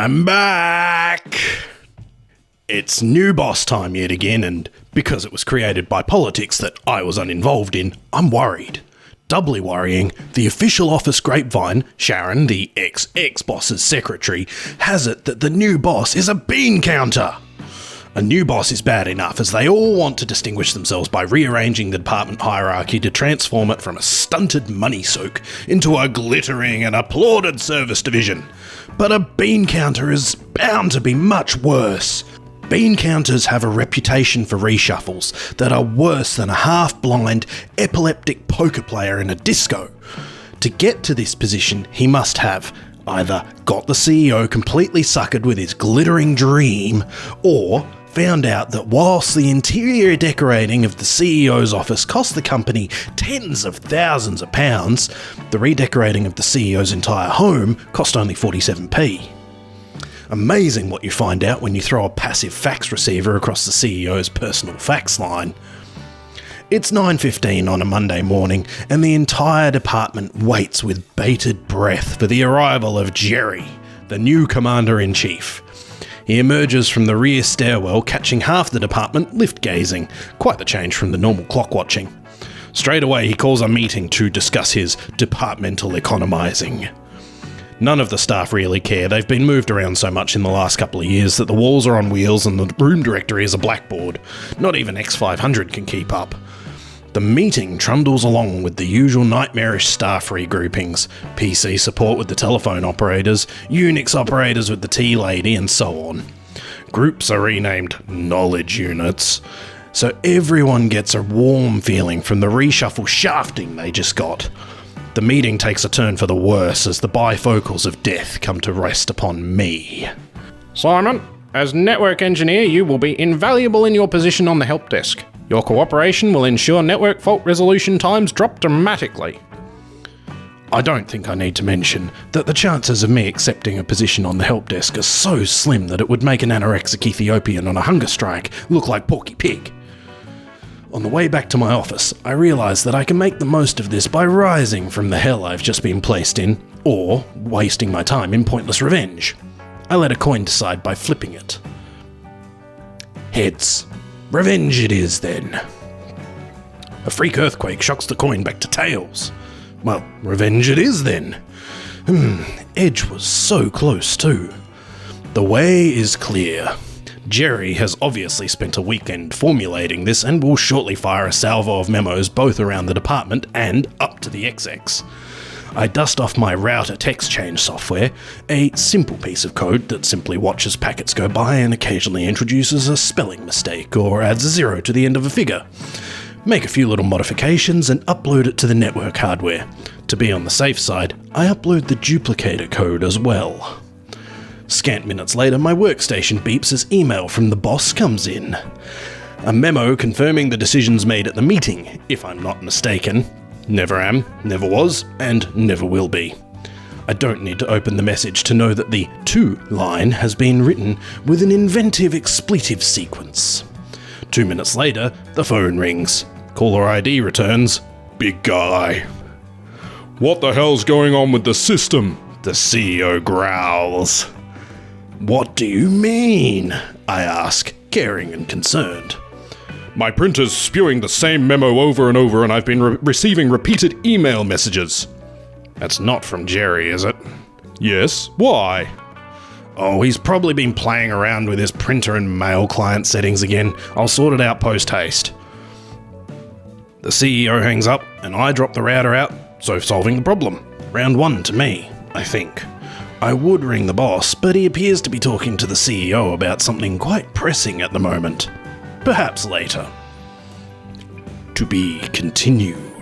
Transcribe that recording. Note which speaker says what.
Speaker 1: I'm back! It's new boss time yet again, and because it was created by politics that I was uninvolved in, I'm worried. Doubly worrying, the official office grapevine, Sharon, the ex-boss's secretary, has it that the new boss is a Beancounter. A new boss is bad enough, as they all want to distinguish themselves by rearranging the department hierarchy to transform it from a stunted money soak into a glittering and applauded service division. But a Beancounter is bound to be much worse. Beancounters have a reputation for reshuffles that are worse than a half-blind, epileptic poker player in a disco. To get to this position, he must have either got the CEO completely suckered with his glittering dream, or found out that whilst the interior decorating of the CEO's office cost the company tens of thousands of pounds, the redecorating of the CEO's entire home cost only 47p. Amazing what you find out when you throw a passive fax receiver across the CEO's personal fax line. It's 9:15 on a Monday morning, and the entire department waits with bated breath for the arrival of Jerry, the new Commander-in-Chief. He emerges from the rear stairwell, catching half the department lift-gazing, quite the change from the normal clock-watching. Straight away he calls a meeting to discuss his departmental economising. None of the staff really care. They've been moved around so much in the last couple of years that the walls are on wheels and the room directory is a blackboard. Not even X500 can keep up. The meeting trundles along with the usual nightmarish staff regroupings, PC support with the telephone operators, Unix operators with the tea lady, and so on. Groups are renamed knowledge units, so everyone gets a warm feeling from the reshuffle shafting they just got. The meeting takes a turn for the worse as the bifocals of death come to rest upon me.
Speaker 2: Simon, as network engineer, you will be invaluable in your position on the help desk. Your cooperation will ensure network fault resolution times drop dramatically.
Speaker 1: I don't think I need to mention that the chances of me accepting a position on the help desk are so slim that it would make an anorexic Ethiopian on a hunger strike look like Porky Pig. On the way back to my office, I realise that I can make the most of this by rising from the hell I've just been placed in, or wasting my time in pointless revenge. I let a coin decide by flipping it. Heads. Revenge it is, then. A freak earthquake shocks the coin back to tails. Well, revenge it is, then. Edge was so close, too. The way is clear. Jerry has obviously spent a weekend formulating this and will shortly fire a salvo of memos both around the department and up to the execs. I dust off my router text change software, a simple piece of code that simply watches packets go by and occasionally introduces a spelling mistake or adds a zero to the end of a figure. Make a few little modifications and upload it to the network hardware. To be on the safe side, I upload the duplicator code as well. Scant minutes later, my workstation beeps as email from the boss comes in. A memo confirming the decisions made at the meeting, if I'm not mistaken. Never am, never was, and never will be. I don't need to open the message to know that the to line has been written with an inventive expletive sequence. 2 minutes later, the phone rings. Caller ID returns, "Big guy."
Speaker 3: What the hell's going on with the system?
Speaker 1: The CEO growls. What do you mean? I ask, caring and concerned.
Speaker 3: My printer's spewing the same memo over and over, and I've been receiving repeated email messages.
Speaker 1: That's not from Jerry, is it?
Speaker 3: Yes, why?
Speaker 1: Oh, he's probably been playing around with his printer and mail client settings again. I'll sort it out post-haste. The CEO hangs up, and I drop the router out, so solving the problem. Round 1 to me, I think. I would ring the boss, but he appears to be talking to the CEO about something quite pressing at the moment. Perhaps later. To be continued.